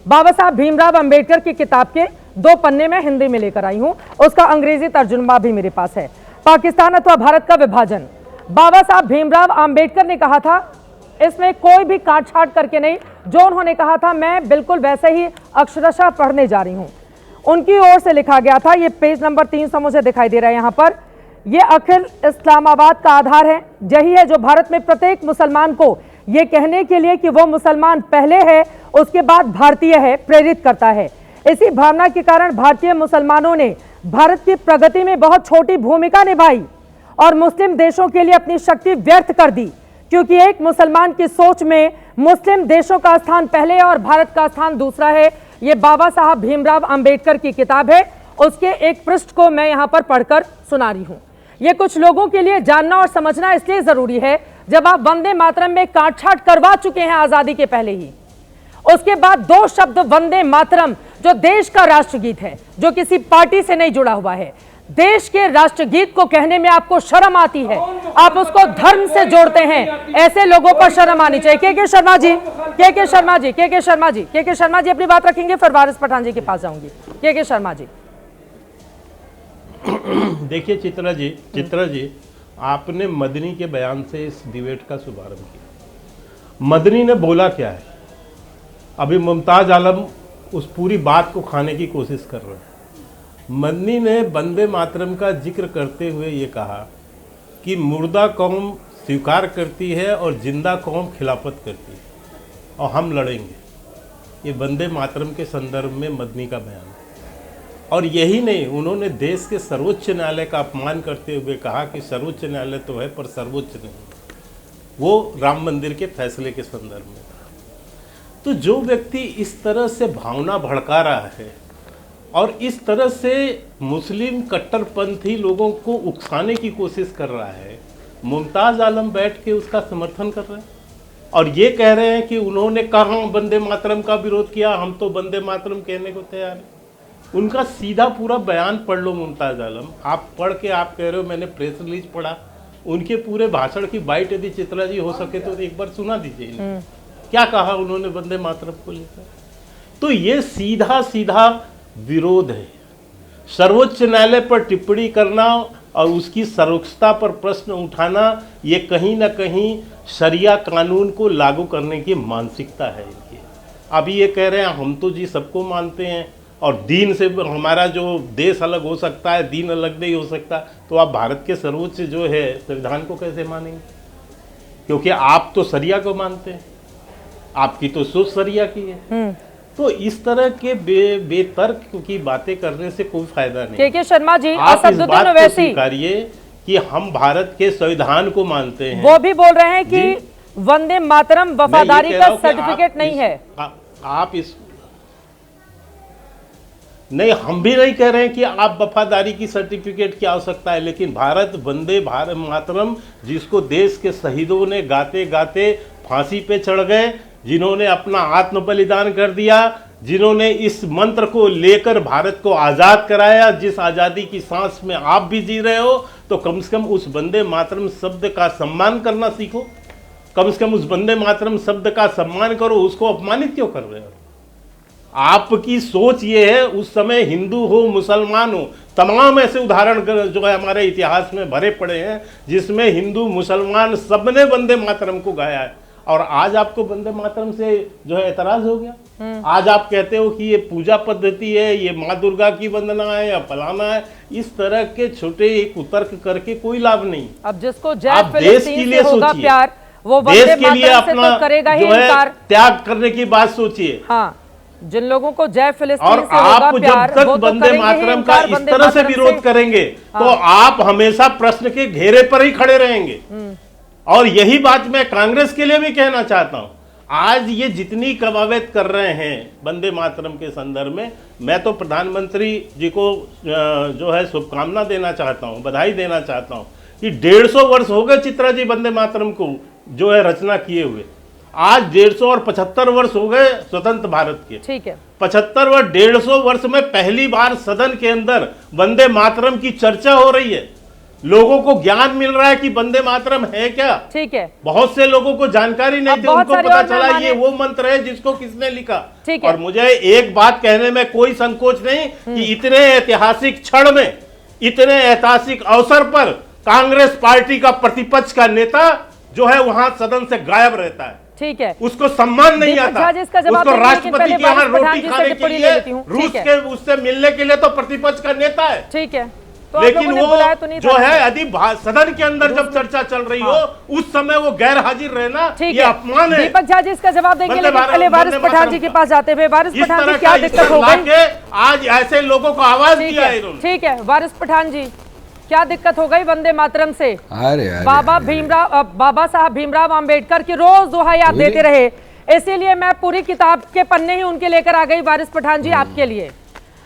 बाबा साहब भीमराव अंबेडकर की किताब के 2 पन्ने में हिंदी में लेकर आई हूं, उसका अंग्रेजी तर्जुमा भी मेरे पास है। पाकिस्तान अथवा भारत का विभाजन। बाबा साहब भीमराव अंबेडकर ने कहा था, इसमें कोई भी काट छाट करके नहीं, जो उन्होंने कहा था मैं बिल्कुल वैसे ही अक्षरशः पढ़ने जा रही हूं। उनकी ओर से लिखा गया था, ये पेज नंबर 300 मुझे दिखाई दे रहा है यहाँ पर। ये अखिल इस्लामाबाद का आधार है, यही है जो भारत में प्रत्येक मुसलमान को ये कहने के लिए कि वो मुसलमान पहले है उसके बाद भारतीय है, प्रेरित करता है। इसी भावना के कारण भारतीय मुसलमानों ने भारत की प्रगति में बहुत छोटी भूमिका निभाई और मुस्लिम देशों के लिए अपनी शक्ति व्यर्थ कर दी, क्योंकि एक मुसलमान की सोच में मुस्लिम देशों का स्थान पहले और भारत का स्थान दूसरा है। ये बाबा साहब भीमराव अंबेडकर की किताब है, उसके एक पृष्ठ को मैं यहाँ पर पढ़कर सुना रही हूँ। ये कुछ लोगों के लिए जानना और समझना इसलिए जरूरी है, जब आप वंदे मातरम में काट छाट करवा चुके हैं आजादी के पहले ही, उसके बाद 2 शब्द वंदे मातरम जो देश का राष्ट्रगीत है, जो किसी पार्टी से नहीं जुड़ा हुआ है, देश के राष्ट्रगीत को कहने में आपको शर्म आती है, आप उसको धर्म से जोड़ते हैं। ऐसे लोगों पर शर्म आनी चाहिए। के शर्मा जी, के शर्मा जी, के शर्मा जी, के शर्मा जी अपनी बात रखेंगे, फिर वारिस पठान जी के पास जाऊंगी। के शर्मा जी। देखिए चित्रा जी, आपने मदनी के बयान से इस डिबेट का शुभारंभ किया। मदनी ने बोला क्या है? अभी मुमताज आलम उस पूरी बात को खाने की कोशिश कर रहे हैं। मदनी ने वंदे मातरम का जिक्र करते हुए ये कहा कि मुर्दा कौम स्वीकार करती है और जिंदा कौम खिलाफत करती है और हम लड़ेंगे। ये वंदे मातरम के संदर्भ में मदनी का बयान है। और यही नहीं, उन्होंने देश के सर्वोच्च न्यायालय का अपमान करते हुए कहा कि सर्वोच्च न्यायालय तो है पर सर्वोच्च नहीं, वो राम मंदिर के फैसले के संदर्भ में था। तो जो व्यक्ति इस तरह से भावना भड़का रहा है और इस तरह से मुस्लिम कट्टरपंथी लोगों को उकसाने की कोशिश कर रहा है, मुमताज आलम बैठ के उसका समर्थन कर रहे हैं और ये कह रहे हैं कि उन्होंने कहाँ वंदे मातरम का विरोध किया, हम तो वंदे मातरम कहने को तैयार हैं। उनका सीधा पूरा बयान पढ़ लो मुमताज आलम, आप पढ़ के आप कह रहे हो मैंने प्रेस रिलीज पढ़ा, उनके पूरे भाषण की बाइट यदि चित्रा जी हो सके तो एक बार सुना दीजिए क्या कहा उन्होंने वंदे मातरम को लेकर। तो ये सीधा सीधा विरोध है। सर्वोच्च न्यायालय पर टिप्पणी करना और उसकी सर्वोच्चता पर प्रश्न उठाना, ये कहीं ना कहीं शरिया कानून को लागू करने की मानसिकता है इनकी। अभी ये कह रहे हैं हम तो जी सबको मानते हैं और दीन से हमारा जो देश अलग हो सकता है, दीन अलग नहीं हो सकता। तो आप भारत के सर्वोच्च जो है संविधान को कैसे मानेंगे? क्योंकि आप तो शरिया को मानते हैं, आपकी तो सोच शरिया की है। तो इस तरह के बेतर्क की बातें करने से कोई फायदा नहीं। के शर्मा जी, आप इस बात को स्वीकारिए कि हम भारत के संविधान को मानते हैं। वो भी बोल रहे हैं कि वंदे मातरम वफादारी का सर्टिफिकेट नहीं है। आप इस नहीं, हम भी नहीं कह रहे हैं कि आप वफादारी की सर्टिफिकेट की आवश्यकता है, लेकिन भारत वंदे भारत मातरम जिसको देश के शहीदों ने गाते गाते फांसी पे चढ़ गए, जिन्होंने अपना आत्म बलिदान कर दिया, जिन्होंने इस मंत्र को लेकर भारत को आज़ाद कराया, जिस आज़ादी की सांस में आप भी जी रहे हो, तो कम से कम उस वंदे मातरम शब्द का सम्मान करना सीखो। कम से कम उस वंदे मातरम शब्द का सम्मान करो, उसको अपमानित क्यों कर रहे हो? आपकी सोच ये है, उस समय हिंदू हो मुसलमान हो, तमाम ऐसे उदाहरण जो है हमारे इतिहास में भरे पड़े हैं जिसमें हिंदू मुसलमान सबने वंदे मातरम को गाया है। और आज आपको वंदे मातरम से जो है एतराज हो गया। आज आप कहते हो कि ये पूजा पद्धति है, ये माँ दुर्गा की वंदना है या फलाना है। इस तरह के छोटे कुतर्क करके कोई लाभ नहीं। अब जिसको आप देश के लिए सोचिए, वो देश के लिए अपना तो करेगा ही जो है त्याग करने की बात सोचिए। हाँ, जिन लोगों को जय फिलिस्तीन और से होगा आप प्यार, जब तक वो तो वंदे मातरम का इस तरह से विरोध करेंगे तो आप हमेशा प्रश्न के घेरे पर ही खड़े रहेंगे। और यही बात मैं कांग्रेस के लिए भी कहना चाहता हूं। आज ये जितनी कवायद कर रहे हैं वंदे मातरम के संदर्भ में, मैं तो प्रधानमंत्री जी को जो है शुभकामना देना चाहता हूं, बधाई देना चाहता हूं कि 150 वर्ष हो गए चित्रा जी वंदे मातरम को जो है रचना किए हुए। आज 150 और 75 वर्ष हो गए स्वतंत्र भारत के। ठीक है, 75 और 150 वर्ष में पहली बार सदन के अंदर वंदे मातरम की चर्चा हो रही है। लोगों को ज्ञान मिल रहा है कि वंदे मातरम है क्या। ठीक है, बहुत से लोगों को जानकारी नहीं अब थी, बहुत उनको सारे पता और चला मेहमान ये हैं। वो मंत्र है जिसको किसने लिखा। ठीक है। और मुझे एक बात कहने में कोई संकोच नहीं कि इतने ऐतिहासिक क्षण में, इतने ऐतिहासिक अवसर पर कांग्रेस पार्टी का प्रतिपक्ष का नेता जो है वहां सदन से गायब रहता है। ठीक है, उसको सम्मान नहीं दीपक आता। झा जी इसका जवाब उसको देंगे, लेकिन राष्ट्रपति पहले के यहाँ वारिस पठान रोटी जी से खाने के टिप्पणी लिए ले लेती हूँ। रूस ठीक है। के उससे मिलने के लिए तो प्रतिपक्ष का नेता है। ठीक है, तो आप लेकिन लोगों ने वो बुलाया तो नहीं जो था। है यदि सदन के अंदर जब चर्चा चल रही हो उस समय वो गैर हाजिर रहना ठीक ये है, अपमान है। दीपक झा जी इसका जवाब देंगे, वंदे लेकिन मातरम, पहले वारिस वंदे पठान जी के मातरम पास जाते हुए, वारिस इस पठान जी तरह क्या का दिक्कत हो ला गई? के आज ऐसे लोगों को आवाज ठीक दिया है है, इन्होंने। ठीक है, वारिस पठान जी क्या दिक्कत हो गई वंदे मातरम से? अरे बाबा साहब भीमराव अंबेडकर की रोज दोहा याद देते रहे, इसीलिए मैं पूरी किताब के पन्ने ही उनके लेकर आ गई वारिस पठान जी आपके लिए।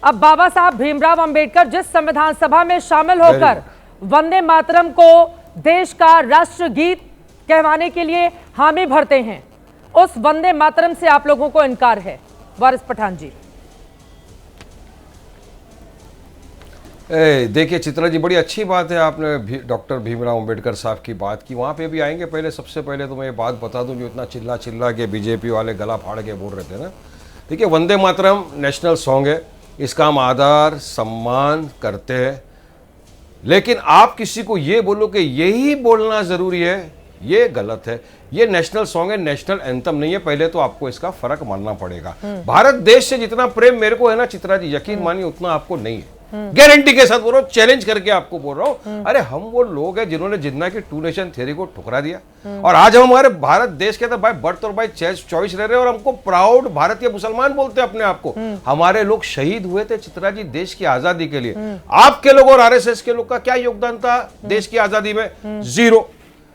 अब बाबा साहब भीमराव अंबेडकर जिस संविधान सभा में शामिल होकर वंदे मातरम को देश का राष्ट्रगीत कहवाने के लिए हामी भरते हैं, उस वंदे मातरम से आप लोगों को इनकार है। वारिस पठान जी देखिए चित्रा जी, बड़ी अच्छी बात है आपने डॉक्टर भीमराव अंबेडकर साहब की बात की, वहाँ पे भी आएंगे। पहले सबसे पहले तो मैं ये बात बता दूं, जो इतना चिल्ला के बीजेपी वाले गला फाड़ के बोल रहे थे ना, देखिए वंदे मातरम नेशनल सॉन्ग है, इसका हम आदर सम्मान करते हैं, लेकिन आप किसी को ये बोलो कि यही बोलना ज़रूरी है, ये गलत है। ये नेशनल सॉन्ग है, नेशनल एंथम नहीं है। पहले तो आपको इसका फर्क मानना पड़ेगा। भारत देश से जितना प्रेम मेरे को है ना चित्रा जी, यकीन मानिए उतना आपको नहीं है। गारंटी के साथ बोल रहा हूँ, चैलेंज करके आपको बोल रहा हूँ। अरे हम वो लोग हैं जिन्होंने जिन्ना की 2 नेशन थ्योरी को ठुकरा दिया, और आज हम हमारे भारत देश के अंदर बाय बर्थ और बाय चॉइस रह रहे हैं, और हमको प्राउड भारतीय मुसलमान बोलते हैं अपने आप को। हमारे लोग शहीद हुए थे चित्रा जी देश की आजादी के लिए। आपके लोग और आरएसएस के लोग का क्या योगदान था देश की आजादी में? 0।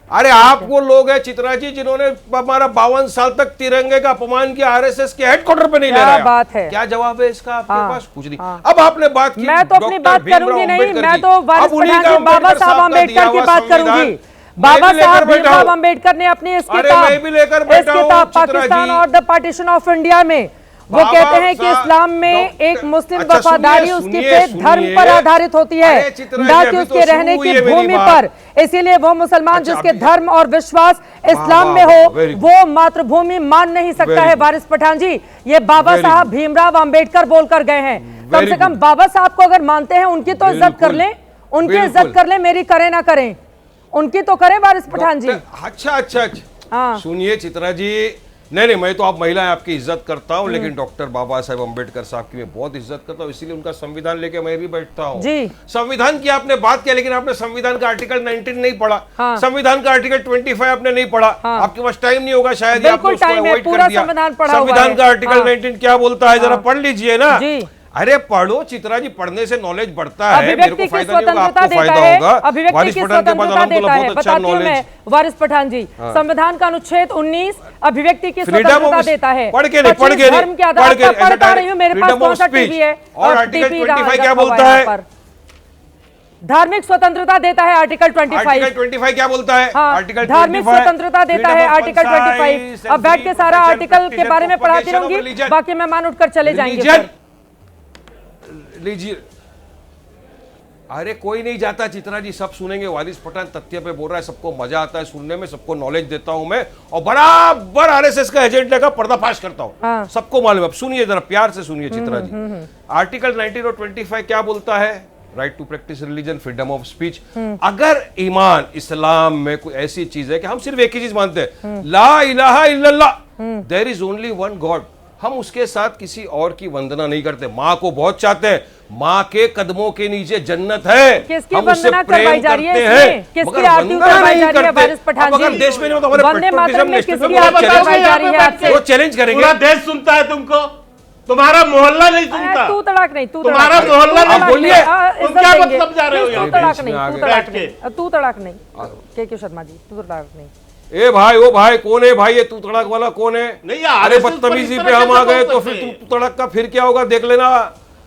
अरे आप वो लोग हैं चित्रा जी जिन्होंने हमारा 52 साल तक तिरंगे का अपमान किया, आरएसएस के हेडक्वार्टर पे नहीं ले रहा। बात है, क्या जवाब है इसका आपके पास? कुछ नहीं। अब आपने बात की, मैं तो अपनी बात करूंगी नहीं, मैं तो वारिस पठान जी बाबा साहब अम्बेडकर की बात करूंगी। बाबा साहब भीमराव अम्बेडकर ने अपनी इस किताब पाकिस्तान और द पार्टीशन ऑफ इंडिया में वो कहते हैं कि इस्लाम में एक मुस्लिम वफादारी उसके फेथ धर्म पर आधारित होती है, ना कि उसके रहने की भूमि पर। इसीलिए वो मुसलमान जिसके धर्म और विश्वास इस्लाम में हो वो मातृभूमि मान नहीं सकता है। वारिस पठान जी, ये बाबा साहब भीमराव अंबेडकर बोलकर गए हैं। कम से कम बाबा साहब को अगर मानते हैं उनकी तो इज्जत कर लें, उनकी इज्जत कर लें, मेरी करें ना करें, उनकी तो करें वारिस पठान जी। अच्छा, सुनिए चित्रा जी, नहीं, मैं तो आप महिलाएं आपकी इज्जत करता हूं, लेकिन डॉक्टर बाबा साहेब अंबेडकर साहब की मैं बहुत इज्जत करता हूं, इसीलिए उनका संविधान लेके मैं भी बैठता हूं जी। संविधान की आपने बात किया, लेकिन आपने संविधान का आर्टिकल 19 नहीं पढ़ा। हाँ। संविधान का आर्टिकल 25 आपने नहीं पढ़ा। हाँ। आपके पास टाइम नहीं होगा शायद, बिल्कुल टाइम है, पूरा संविधान पढ़ा हुआ है। संविधान का आर्टिकल 19 क्या बोलता है, जरा पढ़ लीजिए ना। अरे पढ़ो चित्रा जी, पढ़ने से नॉलेज बढ़ता है, मेरे को फायदा नहीं होगा, आपको फायदा होगा। अभिव्यक्ति की स्वतंत्रता देता है, बताती हूं मैं वारिस पठान जी। संविधान का अनुच्छेद 19 अभिव्यक्ति की स्वतंत्रता देता है। पढ़ के नहीं, धर्म के आधार पर पढ़ता रही हूं, मेरे पास कौन सा टीवी है? और आर्टिकल 25 क्या बोलता है? धार्मिक स्वतंत्रता देता है आर्टिकल 25। आर्टिकल 25 क्या बोलता है? आर्टिकल धार्मिक स्वतंत्रता देता है आर्टिकल 25। अब बैठ के सारा आर्टिकल के बारे में पढ़ाती रहूंगी, बाकी मेहमान उठकर चले जाएंगे। लीजिए, अरे कोई नहीं जाता चित्रा जी, सब सुनेंगे। वारिस पठान तथ्य पे बोल रहा है, सबको मजा आता है सुनने में, सबको नॉलेज देता हूं मैं, और बराबर आरएसएस का एजेंडा का पर्दाफाश करता हूं। हाँ। सबको मालूम है। अब सुनिए, जरा प्यार से सुनिए चित्रा जी। आर्टिकल 19 और 25 क्या बोलता है? Right to practice religion, freedom of speech. अगर ईमान इस्लाम में कोई ऐसी चीज है कि हम सिर्फ एक ही चीज मानते हैं, ला इलाहा इल्लल्लाह, there is only one god, हम उसके साथ किसी और की वंदना नहीं करते। माँ को बहुत चाहते हैं, माँ के कदमों के नीचे जन्नत है, किसकी हम उससे वंदना प्रेम करवाई जा रही है? करते हैं, किसकी आरती उतारवाई जा रही है? वारिस पठान जी, अगर देश में नहीं हो तो हमारे वंदे मातरम में किसकी आरती पेट्रोलिज्म उतारवाई जा रही है आपसे? वो चैलेंज करेंगे। पूरा देश सुनता है तुमको, तुम्हारा मोहल्ला नहीं सुनता। तू तड़ाक नहीं, तू तुम्हारा मोहल्ला नहीं। बोलिए, तुम क्या मतलब जा रहे हो यहाँ? तू तड़ाक नहीं, तू तड़ाक बैठ के। नहीं, तू तड़ाक नहीं। के शर्मा जी, तू तड़ाक नहीं। ए भाई, ओ भाई, कौन है भाई ये तू तड़क वाला? कौन है? नहीं, अरे बदतमीजी पे हम आ गए तो फिर तू तड़क का फिर क्या होगा देख लेना।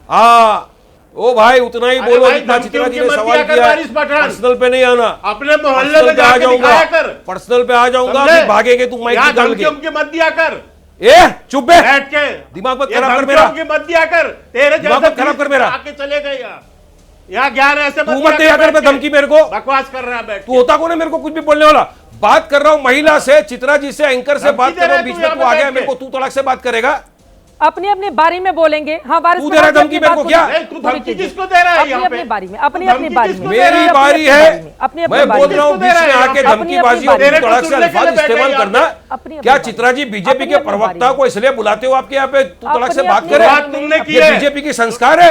हाँ ओ भाई, उतना ही बोलो जितना चित्रा जी ने सवाल किया है। पर्सनल पे नहीं आना, अपने मोहल्ले में जाके दिखाया कर। पर्सनल पे आ जाऊंगा, फिर भागेंगे तू माइक निकाल के। मत दिया कर। ए चुप बैठ के, दिमाग मत खराब कर मेरा, मत दिया कर। तेरे दिमाग मत खराब कर मेरा। आके चले गए यहाँ, यहाँ ज्ञान ऐसे तू मत दे अगर मैं धमकी मेरे को, बकवास कर रहा है बैठ तू होता कौन है मेरे को कुछ भी बोलने वाला। बात कर रहा हूं महिला से, चित्रा जी से, एंकर से बात कर रहा हूं, बीच में तू आ गया, मेरे को तू तड़क से बात करेगा। अपनी अपनी बारी में बोलेंगे। हाँ, तू दे रहा है धमकी मेरे को क्या? तू धमकी किसको दे रहा है यहाँ पे? अपनी बारी में, अपनी अपनी बारी में, मेरी बारी है, अपनी मैं बोल रहा हूँ बीच में आके धमकीबाजी और तड़क से अल्फाज इस्तेमाल करना। क्या चित्रा जी बीजेपी के प्रवक्ता को इसलिए बुलाते हो आपके यहाँ पे तू तड़क से बात करे? बात तुमने की ये है। बीजेपी की संस्कार है,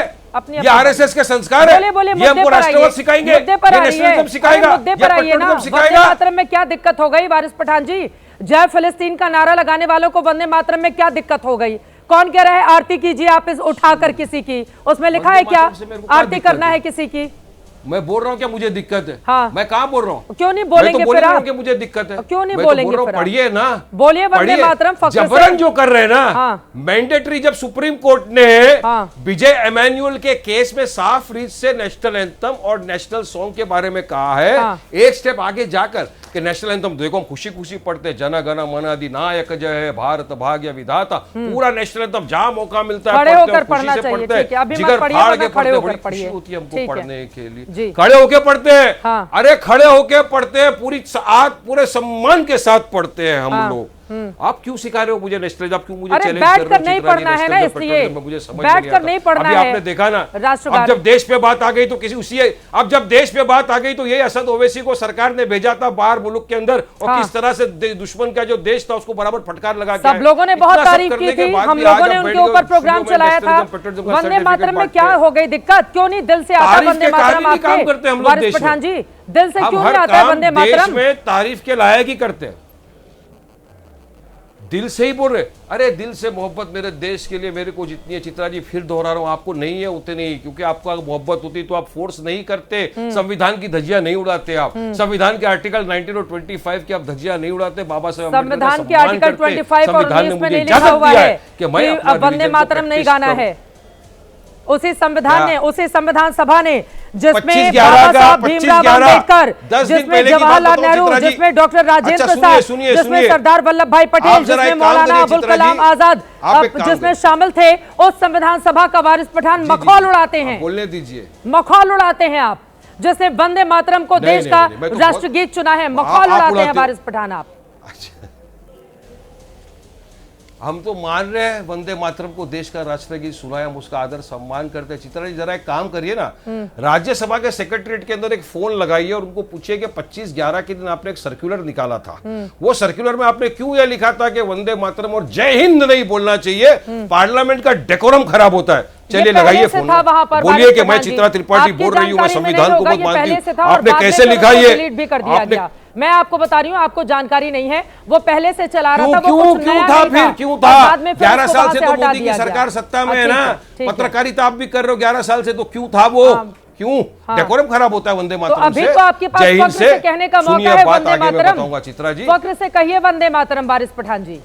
ये आरएसएस के संस्कार है, ये हमको राष्ट्रवाद सिखाएंगे, ये नेशनलिज्म सिखाएगा, ये पेट्रियटिज्म सिखाएगा। मातरम में क्या दिक्कत हो गई वारिस पठान जी? जय फिलिस्तीन का नारा लगाने वालों को वंदे मातरम में क्या दिक्कत हो गई? कौन कह रहा है आरती कीजिए आप इस उठाकर किसी की? उसमें लिखा है क्या आरती करना है किसी की? मैं बोल रहा हूँ क्या मुझे दिक्कत है? हाँ। मैं कहाँ बोल रहा हूँ? क्यों नहीं बोलेंगे फिर आप? कि मुझे दिक्कत है, क्यों नहीं मैं तो बोलेंगे बोल रहा हूँ, फिर आप? पढ़िए ना, बोलिए वंदे मातरम फख्र से। जबरन जो कर रहे हैं ना, हाँ। मैंडेटरी। जब सुप्रीम कोर्ट ने हाँ। विजय एमैन्युअल के केस में साफ रीत से नेशनल एंथम और नेशनल सॉन्ग के बारे में कहा है, हाँ। एक स्टेप आगे जाकर कि नेशनल एंथम देखो हम खुशी खुशी पढ़ते, जन गण मन अधिनायक जय भारत भाग्य विधाता, पूरा नेशनल एंथम जहां मौका मिलता है खड़े पढ़ते होकर हैं, खुशी पढ़ना से चाहिए, पढ़ते हैं, ठीक है। अभी मत जिगर पढ़िए, फाड़ वरना के खड़े पढ़ते, होकर बड़ी पढ़िए। खुशी होती है हमको ठीक है। पढ़ने के लिए। जी। खड़े होके पढ़ते हैं। हाँ। अरे खड़े होके पढ़ते हैं, पूरे सम्मान के साथ पढ़ते हैं हम लोग। आप क्यों सिखा रहे हो मुझे नेशनलिज्म? आप क्यों मुझे अरे चैलेंज बैठ कर रहे कर हो? नहीं चित्रा जी, पढ़ना है ना, नेशनलिज्म, इसलिए पेट्रियटिज्म मुझे समझ बैठ नहीं कर आता। नहीं पढ़ना अभी है। आपने देखा ना, राष्ट्रगान। अब जब देश पे बात आ गई तो किसी उसी, अब जब देश पे बात आ गई तो ये असद ओवैसी को सरकार ने भेजा था बाहर मुल्क के अंदर, और हाँ। किस तरह से दुश्मन का जो देश था उसको बराबर फटकार लगा के सब लोगों ने इतना बहुत सब तारीफ करने की के थी, बाद हम भी आज लोगों ने आप बैठ उनके गए ऊपर और प्रोग्राम शुरू में चलाया था। नेशनलिज्म, पेट्रियटिज्म का वंदे सर्टिफिकेट मातरम में बांटते क्या हैं। हो गई दिक्कत? क्यों नहीं दिल से आता तारीफ वंदे के मातरम कारण ही काम करते हैं हम लोग वारिस देश में। पठान जी, दिल से हम क्यों हर नहीं आता है काम वंदे देश मातरम? में तारीफ के लायक ही करते हैं, दिल से ही बोल रहे। अरे दिल से मोहब्बत मेरे देश के लिए मेरे को जितनी है, चित्रा जी फिर दोहरा रहा हूं, आपको नहीं है उतनी ही, क्योंकि आपको अगर मोहब्बत होती तो आप फोर्स नहीं करते, संविधान की धज्जियां नहीं उड़ाते आप, संविधान के आर्टिकल 19 और 25 की आप धज्जियां नहीं उड़ाते, बाबा साहब संविधान के आर्टिकल 25 और 19 में नहीं लिखा हुआ है कि वंदे मातरम नहीं गाना है। उसी संविधान ने, उसी संविधान सभा ने जिसमें बाबा साहब भीमराव अंबेडकर, जिसमें जवाहरलाल नेहरू, जिसमें डॉक्टर राजेंद्र प्रसाद, जिसमें सरदार वल्लभ भाई पटेल, जिसमें मौलाना अबुल कलाम आजाद जिसमें शामिल थे, उस संविधान सभा का वारिस पठान मखौल उड़ाते हैं। बोलने दीजिए, मखौल उड़ाते हैं आप, जिसने वंदे मातरम को देश का राष्ट्रगीत चुना है, मखौल उड़ाते हैं वारिस पठान आप। हम तो मान रहे हैं वंदे मातरम को देश का राष्ट्रगीत सुनाए, हम उसका आदर सम्मान करते हैं। चित्रा जी जरा एक काम करिए ना, राज्यसभा के सेक्रेटरीट के अंदर एक फोन लगाइए और उनको पूछिए कि 25/11 के दिन आपने एक सर्कुलर निकाला था, वो सर्कुलर में आपने क्यों यह लिखा था कि वंदे मातरम और जय हिंद नहीं बोलना चाहिए, पार्लियामेंट का डेकोरम खराब होता है। चलिए लगाइए फोन, बोलिए कि मैं चित्रा त्रिपाठी बोल रही हूँ, मैं संविधान को बहुत मानती हूँ। आपने कैसे लिखा ये? भी कर दिया गया। मैं आपको बता रही हूँ, आपको जानकारी नहीं है, वो पहले से चला रहा था। क्यों था फिर? क्यों था? 11 साल से तो मोदी की सरकार सत्ता में है ना, पत्रकारिता आप भी कर रहे हो 11 साल से, तो क्यों था वो? क्यों? डेकोरम खराब होता है वंदे मातरम से। अभी तो आपके पास फख्र से कहने का मौका है वंदे मातरम। चित्रा जी फख्र से कहिए वंदे मातरम वारिस पठान जी,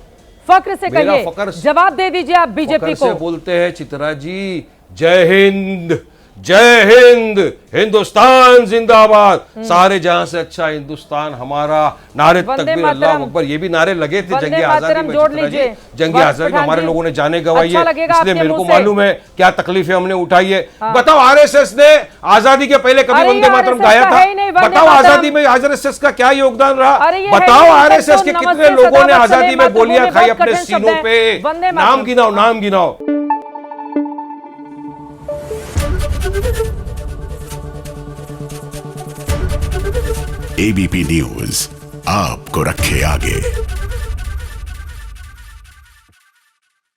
फख्र से कहिए, जवाब दे दीजिए आप बीजेपी को। बोलते हैं चित्रा जी, जय हिंद, जय हिंद, हिंदुस्तान जिंदाबाद, सारे जहां से अच्छा हिंदुस्तान हमारा, नारे तकबीर अल्लाह अकबर, ये भी नारे लगे थे जंगी आजादी में। जंगी आजादी में हमारे लोगों ने जाने गंवाई है, इसलिए मेरे को मालूम है क्या तकलीफें हमने उठाई है। बताओ आरएसएस ने आजादी के पहले कभी वंदे मातरम गाया था? बताओ आजादी में आरएसएस का क्या योगदान रहा? बताओ आरएसएस के कितने लोगों ने आजादी में गोलियां खाई अपने सीनों पे? नाम गिनाओ, नाम गिनाओ। एबीपी न्यूज आपको रखे आगे।